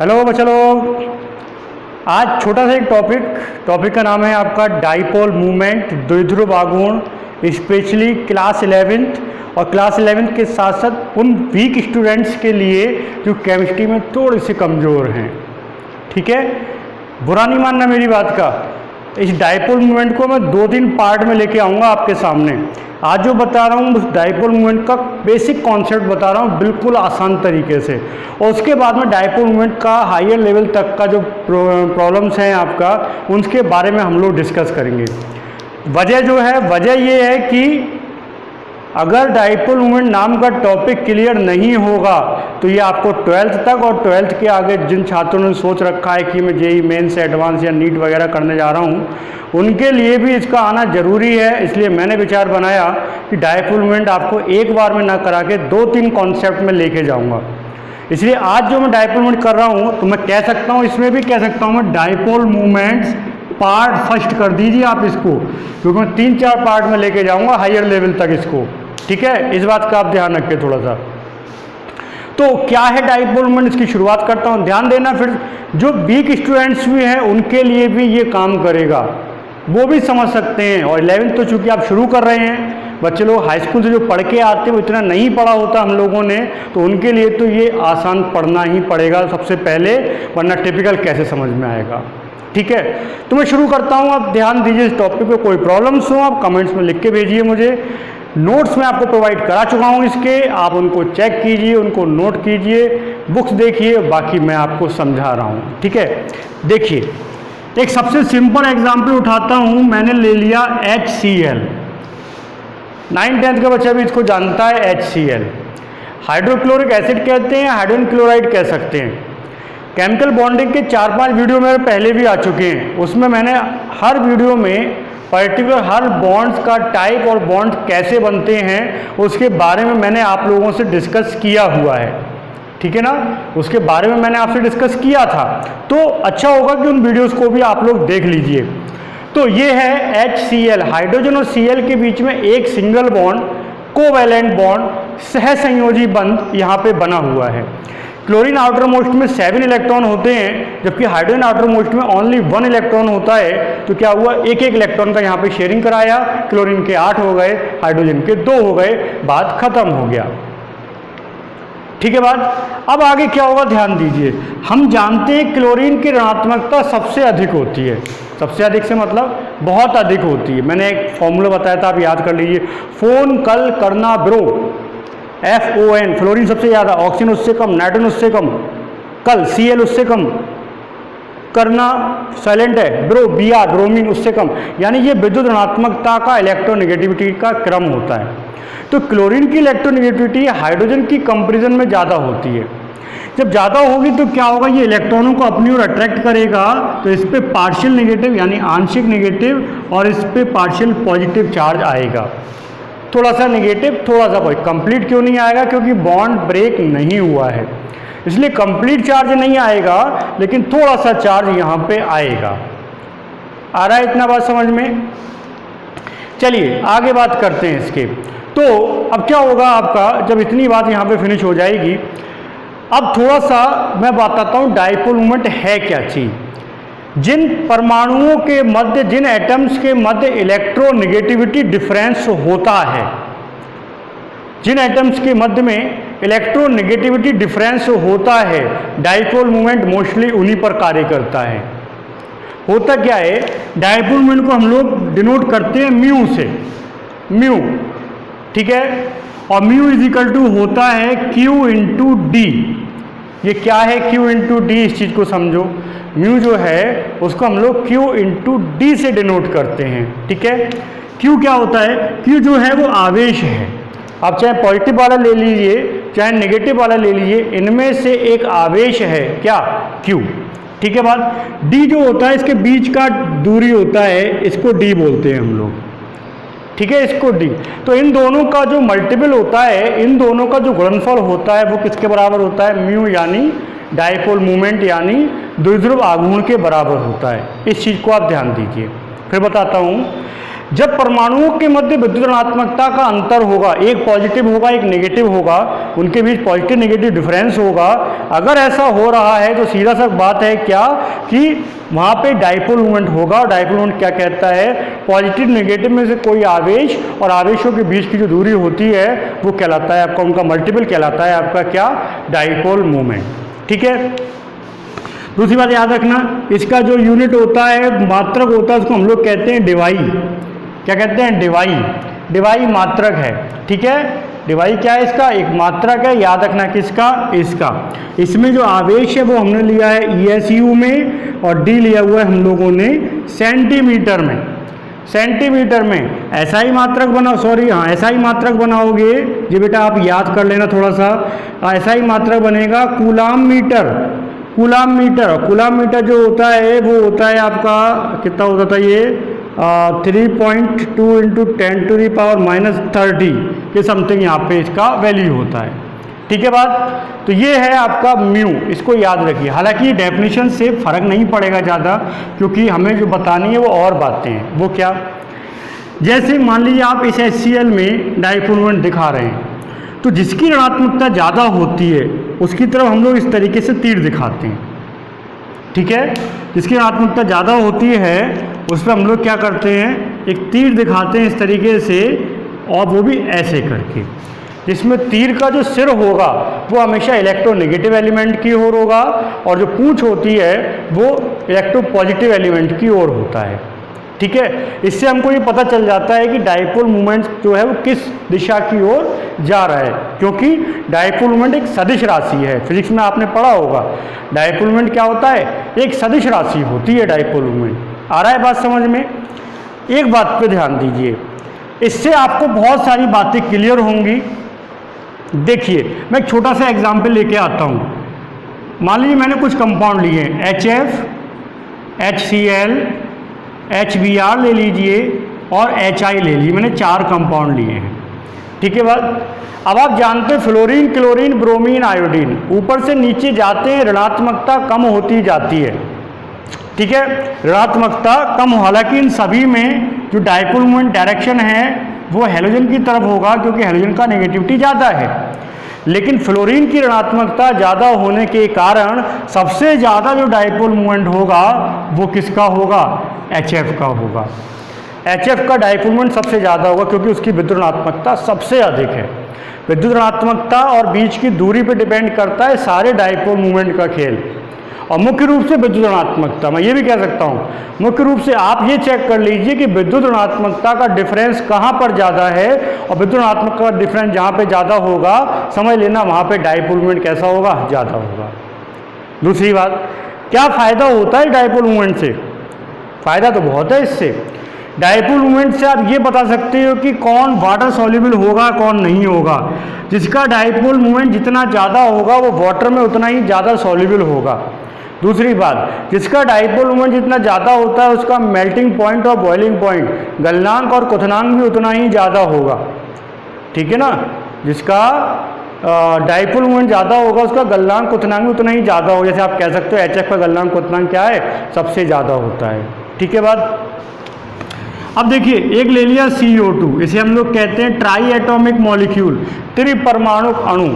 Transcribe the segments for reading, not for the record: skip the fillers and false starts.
Hello बच्चा लोग, आज छोटा सा एक टॉपिक का नाम है आपका डाइपोल मूवमेंट, द्विध्रुव आघूर्ण, स्पेशली क्लास 11th और क्लास 11th के साथ साथ उन वीक स्टूडेंट्स के लिए जो केमिस्ट्री में थोड़े से कमज़ोर हैं। ठीक है, बुरा नहीं मानना मेरी बात का। इस डाइपोल मूवमेंट को मैं 2-3 पार्ट में लेके आऊँगा आपके सामने। आज जो बता रहा हूँ उस डाइपोल मूवमेंट का बेसिक कॉन्सेप्ट बता रहा हूँ बिल्कुल आसान तरीके से, और उसके बाद में डाइपोल मूवमेंट का हायर लेवल तक का जो प्रॉब्लम्स हैं आपका, उनके बारे में हम लोग डिस्कस करेंगे। वजह ये है कि अगर डाइपोल मूवमेंट नाम का टॉपिक क्लियर नहीं होगा तो ये आपको 12th तक और 12th के आगे जिन छात्रों ने सोच रखा है कि मैं जेईई मेंस एडवांस या नीट वगैरह करने जा रहा हूँ, उनके लिए भी इसका आना ज़रूरी है। इसलिए मैंने विचार बनाया कि डाइपोल मूवमेंट आपको एक बार में ना करा के 2-3 कॉन्सेप्ट में लेके जाऊँगा। इसलिए आज जो मैं डाइपोल मूवमेंट कर रहा हूँ तो मैं कह सकता हूँ, इसमें भी कह सकता हूँ मैं डाइपोल मूवमेंट्स पार्ट फर्स्ट कर दीजिए आप इसको, क्योंकि मैं 3-4 पार्ट में लेके जाऊँगा हायर लेवल तक इसको। ठीक है, इस बात का आप ध्यान रखिए थोड़ा सा। तो क्या है डाइपोल मूवमेंट, इसकी शुरुआत करता हूँ। ध्यान देना, फिर जो वीक स्टूडेंट्स भी हैं उनके लिए भी ये काम करेगा, वो भी समझ सकते हैं। और 11th तो चूँकि आप शुरू कर रहे हैं, बच्चे लोग हाई स्कूल से जो पढ़ के आते हैं वो इतना नहीं पढ़ा होता हम लोगों ने, तो उनके लिए तो ये आसान पढ़ना ही पड़ेगा सबसे पहले, वरना टिपिकल कैसे समझ में आएगा। ठीक है, तो मैं शुरू करता हूँ। आप ध्यान दीजिए इस टॉपिक पे। कोई प्रॉब्लम्स हो आप कमेंट्स में लिख के भेजिए मुझे। नोट्स मैं आपको प्रोवाइड करा चुका हूँ इसके, आप उनको चेक कीजिए, उनको नोट कीजिए, बुक्स देखिए, बाकी मैं आपको समझा रहा हूँ। ठीक है, देखिए एक सबसे सिंपल एग्जाम्पल उठाता हूँ। मैंने ले लिया HCl। 9th-10th का बच्चा भी इसको जानता है। HCl हाइड्रोक्लोरिक एसिड कहते हैं, हाइड्रोजन क्लोराइड कह सकते हैं। केमिकल बॉन्डिंग के 4-5 वीडियो मेरे पहले भी आ चुके हैं, उसमें मैंने हर वीडियो में पर्टिकुलर हर बॉन्ड्स का टाइप और बॉन्ड्स कैसे बनते हैं उसके बारे में मैंने आप लोगों से डिस्कस किया हुआ है। ठीक है ना, उसके बारे में मैंने आपसे डिस्कस किया था, तो अच्छा होगा कि उन वीडियोस को भी आप लोग देख लीजिए। तो ये है HCl, हाइड्रोजन और Cl के बीच में एक सिंगल बॉन्ड, कोवैलेंट बॉन्ड, सहसंयोजी बंध यहाँ पे बना हुआ है। क्लोरीन आउटर मोस्ट में 7 इलेक्ट्रॉन होते हैं, जबकि हाइड्रोजन आउटर मोस्ट में ओनली 1 इलेक्ट्रॉन होता है। तो क्या हुआ, एक इलेक्ट्रॉन का यहाँ पे शेयरिंग कराया, क्लोरीन के 8 हो गए, हाइड्रोजन के 2 हो गए, बात खत्म हो गया। ठीक है बात। अब आगे क्या होगा ध्यान दीजिए। हम जानते हैं क्लोरीन की ऋणात्मकता सबसे अधिक होती है। सबसे अधिक से मतलब बहुत अधिक होती है। मैंने एक फॉर्मूला बताया था, आप याद कर लीजिए। फोन कल करना ब्रो, FON, फ्लोरीन सबसे ज़्यादा, ऑक्सीजन उससे कम, नाइट्रोजन उससे कम, कल Cl उससे कम, करना साइलेंट है, ब्रो Br, ब्रोमीन उससे कम। यानी ये विद्युत ऋणात्मकता का इलेक्ट्रोनेगेटिविटी का क्रम होता है। तो क्लोरीन की इलेक्ट्रोनेगेटिविटी हाइड्रोजन की कंपैरिजन में ज़्यादा होती है। जब ज़्यादा होगी तो क्या होगा, ये इलेक्ट्रॉनों को अपनी ओर अट्रैक्ट करेगा, तो इस पर पार्शियल नेगेटिव यानी आंशिक नेगेटिव और इस पर पार्शियल पॉजिटिव चार्ज आएगा। थोड़ा सा नेगेटिव, थोड़ा सा पॉजिटिव। कंप्लीट क्यों नहीं आएगा, क्योंकि बॉन्ड ब्रेक नहीं हुआ है, इसलिए कंप्लीट चार्ज नहीं आएगा, लेकिन थोड़ा सा चार्ज यहाँ पे आएगा। आ रहा है इतना बात समझ में? चलिए आगे बात करते हैं इसके। तो अब क्या होगा आपका, जब इतनी बात यहाँ पे फिनिश हो जाएगी, अब थोड़ा सा मैं बताता हूँ डाइपोल मूवमेंट है क्या चीज़। जिन परमाणुओं के मध्य, जिन एटम्स के मध्य इलेक्ट्रोनेगेटिविटी डिफरेंस होता है, जिन एटम्स के मध्य में इलेक्ट्रोनेगेटिविटी डिफरेंस होता है, डाइपोल मूवमेंट मोस्टली उन्हीं पर कार्य करता है। होता क्या है, डाइपोल मूवमेंट को हम लोग डिनोट करते हैं म्यू से, म्यू। ठीक है, और म्यू इज इक्वल टू होता है Q इंटू डी। ये क्या है Q इंटू डी, इस चीज़ को समझो। म्यू जो है उसको हम लोग Q इंटू डी से डिनोट करते हैं। ठीक है, Q क्या होता है, Q जो है वो आवेश है। आप चाहे पॉजिटिव वाला ले लीजिए चाहे नेगेटिव वाला ले लीजिए, इनमें से एक आवेश है क्या, Q। ठीक है बात। D जो होता है इसके बीच का दूरी होता है, इसको D बोलते हैं हम लोग। ठीक है, इसको D। तो इन दोनों का जो मल्टीपल होता है, इन दोनों का जो गुणनफल होता है वो किसके बराबर होता है, म्यू यानी डाइपोल मूवमेंट यानी द्विध्रुव आघूर्ण के बराबर होता है। इस चीज़ को आप ध्यान दीजिए। फिर बताता हूँ, जब परमाणुओं के मध्य विद्युत ऋणात्मकता का अंतर होगा, एक पॉजिटिव होगा एक नेगेटिव होगा, उनके बीच पॉजिटिव नेगेटिव डिफरेंस होगा, अगर ऐसा हो रहा है तो सीधा सा बात है क्या कि वहाँ पे डाइपोल मूवमेंट होगा। और डाइपोल मूवमेंट क्या कहता है, पॉजिटिव नेगेटिव में से कोई आवेश और आवेशों के बीच की जो दूरी होती है वो कहलाता है आपका, उनका मल्टीपल कहलाता है आपका क्या, डाइपोल मूवमेंट। ठीक है। दूसरी बात याद रखना, इसका जो यूनिट होता है, मात्रक होता है, उसको हम लोग कहते हैं डिवाई। क्या कहते हैं, डिवाई। डिवाई मात्रक है। ठीक है। डिवाई क्या है, इसका एक मात्रक है, याद रखना किसका, इसका। इसमें जो आवेश है वो हमने लिया है ESU में और डी लिया हुआ है हम लोगों ने सेंटीमीटर में। सेंटीमीटर में ऐसा ही मात्रक बना, सॉरी हाँ ऐसा ही मात्रक बनाओगे जी बेटा, आप याद कर लेना थोड़ा सा, ऐसा ही मात्रक बनेगा coulomb metre. Coulomb metre, coulomb metre जो होता है वो होता है आपका कितना होता था ये 3.2 × 10⁻³ के समथिंग यहाँ पे इसका वैल्यू होता है। ठीक है बात। तो ये है आपका म्यू, इसको याद रखिए। हालांकि ये डेफिनेशन से फर्क नहीं पड़ेगा ज़्यादा, क्योंकि हमें जो बतानी है वो और बातें हैं। वो क्या, जैसे मान लीजिए आप इस HCl में डाइपोल मोमेंट दिखा रहे हैं, तो जिसकी ऋणात्मकता ज़्यादा होती है उसकी तरफ हम लोग इस तरीके से तीर दिखाते हैं। ठीक है। जिसकी ऋणात्मकता ज़्यादा होती है उस पर हम लोग क्या करते हैं, एक तीर दिखाते हैं इस तरीके से, और वो भी ऐसे करके, जिसमें तीर का जो सिर होगा वो हमेशा इलेक्ट्रोनेगेटिव एलिमेंट की ओर होगा और जो पूंछ होती है वो इलेक्ट्रोपॉजिटिव एलिमेंट की ओर होता है। ठीक है। इससे हमको ये पता चल जाता है कि डाइपोल मूवमेंट जो है वो किस दिशा की ओर जा रहा है, क्योंकि डाइपोल मूवमेंट एक सदिश राशि है। फिजिक्स में आपने पढ़ा होगा डाइपोल मूवमेंट क्या होता है, एक सदिश राशि होती है डाइपोल मूवमेंट। आ रहा है बात समझ में। एक बात पे ध्यान दीजिए, इससे आपको बहुत सारी बातें क्लियर होंगी। देखिए मैं एक छोटा सा एग्जाम्पल लेके आता हूँ। मान लीजिए मैंने कुछ कंपाउंड लिए हैं, HF, HCl, HBr ले लीजिए और HI ले लीजिए, मैंने 4 कंपाउंड लिए हैं। ठीक है बात। अब आप जानते हैं फ्लोरीन, क्लोरीन, ब्रोमीन, आयोडीन ऊपर से नीचे जाते हैं, ऋणात्मकता कम होती जाती है। ठीक है। ऋणात्मकता कम, हालांकि इन सभी में जो डाइपोल मूवमेंट डायरेक्शन है वो हैलोजन की तरफ होगा, क्योंकि हैलोजन का नेगेटिविटी ज़्यादा है। लेकिन फ्लोरीन की ऋणात्मकता ज़्यादा होने के कारण सबसे ज़्यादा जो डाइपोल मूवमेंट होगा वो किसका होगा, HF का होगा। HF का डाइपोल मूवमेंट सबसे ज़्यादा होगा, क्योंकि उसकी विद्युत ऋणात्मकता सबसे अधिक है। विद्युत ऋणात्मकता और बीच की दूरी पर डिपेंड करता है सारे डाइपोल मूवमेंट का खेल। और मुख्य रूप से विद्युत ऋणात्मकता, मैं ये भी कह सकता हूँ मुख्य रूप से आप ये चेक कर लीजिए कि विद्युत ऋणात्मकता का डिफरेंस कहाँ पर ज़्यादा है, और विद्युत ऋणात्मकता का डिफरेंस जहाँ पे ज़्यादा होगा समझ लेना वहाँ पे डाइपोल मूवमेंट कैसा होगा, ज़्यादा होगा। दूसरी बात, क्या फ़ायदा होता है डाइपोल मूवमेंट से, फ़ायदा तो बहुत है इससे। डाइपोल मूवमेंट से आप ये बता सकते हो कि कौन वाटर सॉल्युबल होगा कौन नहीं होगा। जिसका डाइपोल मूवमेंट जितना ज़्यादा होगा वो वाटर में उतना ही ज़्यादा सॉल्युबल होगा। दूसरी बात, जिसका डाइपोल मूवमेंट जितना ज़्यादा होता है उसका मेल्टिंग पॉइंट और बॉइलिंग पॉइंट, गलनांक और क्वथनांक भी उतना ही ज़्यादा होगा। ठीक है ना। जिसका डाइपोल मूवमेंट ज़्यादा होगा उसका गलनांक क्वथनांक भी उतना ही ज़्यादा होगा। जैसे आप कह सकते हो HF का गलनांक क्वथनांक क्या है, सबसे ज़्यादा होता है। ठीक है बात। अब देखिए एक ले लिया CO2, इसे हम लोग कहते हैं ट्राई एटॉमिक मॉलिक्यूल, त्रिपरमाणु अणु,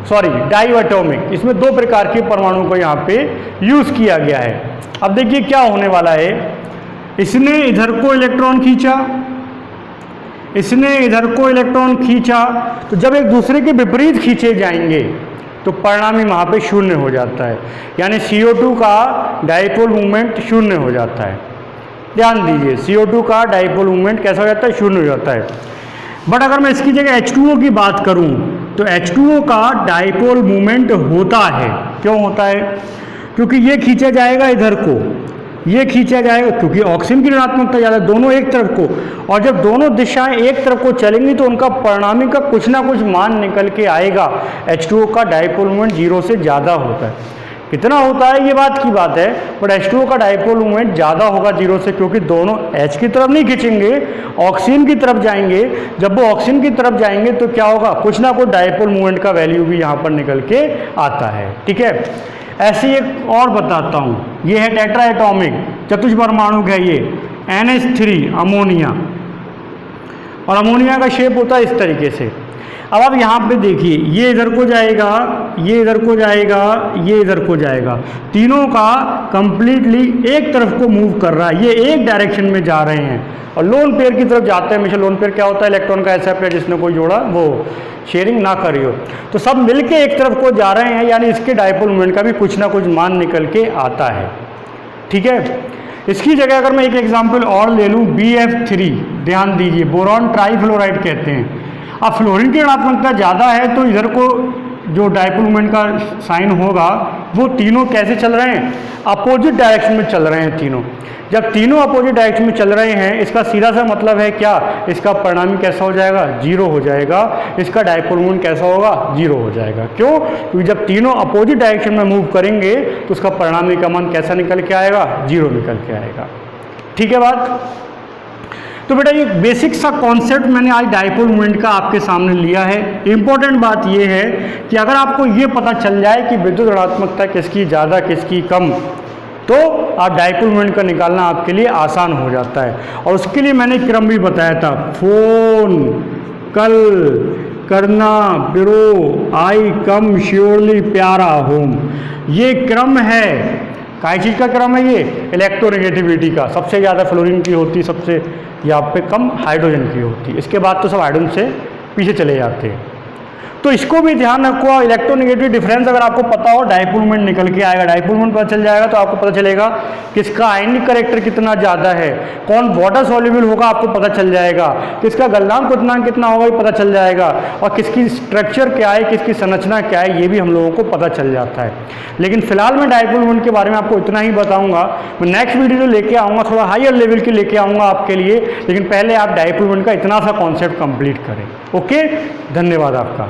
सॉरी डाई एटॉमिक। इसमें 2 प्रकार के परमाणु को यहाँ पे यूज़ किया गया है। अब देखिए क्या होने वाला है, इसने इधर को इलेक्ट्रॉन खींचा, इसने इधर को इलेक्ट्रॉन खींचा, तो जब एक दूसरे के विपरीत खींचे जाएंगे तो परिणामी वहाँ पे शून्य हो जाता है, यानी CO2 का डाइपोल मूवमेंट शून्य हो जाता है। ध्यान दीजिए CO2 का डाइपोल मूवमेंट कैसा हो जाता है, शून्य हो जाता है। बट अगर मैं इसकी जगह H2O की बात करूं तो H2O का डाइपोल मूवमेंट होता है। क्यों होता है, क्योंकि ये खींचा जाएगा इधर को, ये खींचा जाएगा, क्योंकि ऑक्सीजन की ऋणात्मकता ज़्यादा दोनों एक तरफ को, और जब दोनों दिशाएं एक तरफ को चलेंगी तो उनका परिणामी का कुछ ना कुछ मान निकल के आएगा। H2O का डाइपोल मूवमेंट 0 से ज़्यादा होता है। कितना होता है ये बात की बात है, बट H2O का डाइपोल मूवमेंट ज़्यादा होगा 0 से, क्योंकि दोनों H की तरफ नहीं खींचेंगे, ऑक्सीजन की तरफ जाएंगे। जब वो ऑक्सीजन की तरफ जाएंगे तो क्या होगा, कुछ ना कुछ डाइपोल मूवमेंट का वैल्यू भी यहाँ पर निकल के आता है। ठीक है। ऐसे एक और बताता हूँ, ये है टेट्रा एटॉमिक, चतुष्परमाणुक है ये NH3 अमोनिया, और अमोनिया का शेप होता है इस तरीके से। अब आप यहाँ पे देखिए, ये इधर को जाएगा, ये इधर को जाएगा, ये इधर को जाएगा, तीनों का कंप्लीटली एक तरफ को मूव कर रहा है, ये एक डायरेक्शन में जा रहे हैं। और लोन पेयर की तरफ जाते हैं हमेशा। लोन पेयर क्या होता है? इलेक्ट्रॉन का ऐसा पेयर जिसने कोई जोड़ा वो शेयरिंग ना करी हो। तो सब मिलके एक तरफ को जा रहे हैं, यानी इसके डायपोल मोमेंट का भी कुछ ना कुछ मान निकल के आता है। ठीक है, इसकी जगह अगर मैं एक एग्जाम्पल और ले लूँ, BF3, ध्यान दीजिए, बोरॉन ट्राईफ्लोराइड कहते हैं। अब फ्लोरीन की ऋणात्मकता ज़्यादा है तो इधर को जो डायपोल मोमेंट का साइन होगा वो तीनों कैसे चल रहे हैं? अपोजिट डायरेक्शन में चल रहे हैं तीनों। जब तीनों अपोजिट डायरेक्शन में चल रहे हैं, इसका सीधा सा मतलब है क्या? इसका परिणामी कैसा हो जाएगा? जीरो हो जाएगा। इसका डायपोल मोमेंट कैसा होगा? जीरो हो जाएगा। क्यों? क्योंकि जब तीनों अपोजिट डायरेक्शन में मूव करेंगे तो उसका परिणामी का मान कैसा निकल के आएगा? जीरो निकल के आएगा। ठीक है बात? तो बेटा ये बेसिक सा कॉन्सेप्ट मैंने आज डायपोल मोमेंट का आपके सामने लिया है। इंपॉर्टेंट बात ये है कि अगर आपको ये पता चल जाए कि विद्युत ऋणात्मकता किसकी ज़्यादा किसकी कम, तो आप डायपोल मोमेंट का निकालना आपके लिए आसान हो जाता है। और उसके लिए मैंने क्रम भी बताया था, फोन, कल, करना, बिरो, आई, कम, श्योरली, प्यारा, होम, ये क्रम है। काय चीज़ का क्रम है ये? इलेक्ट्रोनेगेटिविटी का। सबसे ज़्यादा फ्लोरीन की होती, सबसे यहाँ पे कम हाइड्रोजन की होती। इसके बाद तो सब हाइड्रोजन से पीछे चले जाते हैं। तो इसको भी ध्यान रखो। इलेक्ट्रोनेगेटिव डिफरेंस अगर आपको पता हो, डायपोल मोमेंट निकल के आएगा। डायपोल मोमेंट पता चल जाएगा तो आपको पता चलेगा किसका आयनिक कैरेक्टर कितना ज़्यादा है, कौन वाटर सॉल्युबल होगा आपको पता चल जाएगा, किसका गलनांक क्वथनांक कितना होगा ये पता चल जाएगा, और किसकी स्ट्रक्चर क्या है, किसकी संरचना क्या है, ये भी हम लोगों को पता चल जाता है। लेकिन फिलहाल मैं डायपोल मोमेंट के बारे में आपको इतना ही बताऊंगा। मैं नेक्स्ट वीडियो लेके आऊँगा, थोड़ा हायर लेवल के लेके आऊँगा आपके लिए। लेकिन पहले आप डायपोल मोमेंट का इतना सा कॉन्सेप्ट कंप्लीट करें। ओके, धन्यवाद आपका।